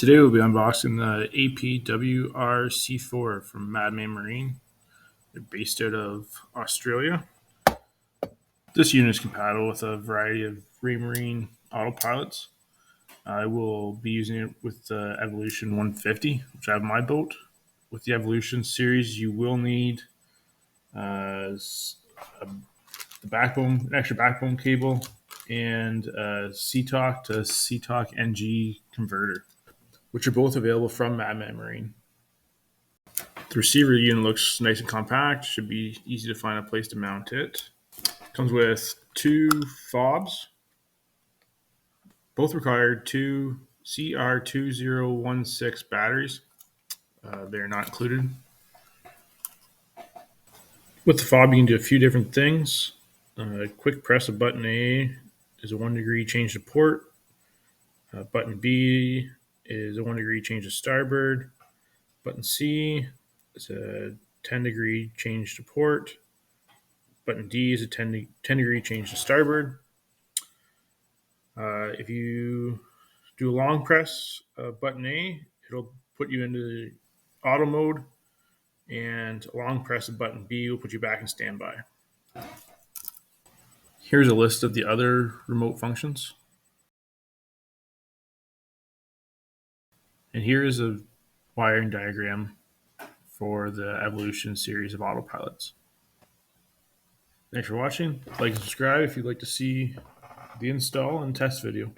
Today we'll be unboxing the APWR-C4 from Madman Marine. They're based out of Australia. This unit is compatible with a variety of Raymarine Auto Pilots. I will be using it with the Evolution 150, which I have in my boat. With the Evolution series, you will need the backbone, an extra backbone cable, and a SeaTalk to SeaTalkng converter, which are both available from Madman Marine. The receiver unit looks nice and compact. Should be easy to find a place to mount it. Comes with two fobs. Both require two CR2016 batteries. They're not included. With the fob, you can do a few different things. Quick press of button A is a 1 degree change to port. Button B is a 1 degree change to starboard. Button C is a 10 degree change to port. Button D is a 10 degree change to starboard. If you do a long press button A, it'll put you into the auto mode, and a long press of button B will put you back in standby. Here's a list of the other remote functions. And here is a wiring diagram for the Evolution series of autopilots. Thanks for watching. Like and subscribe if you'd like to see the install and test video.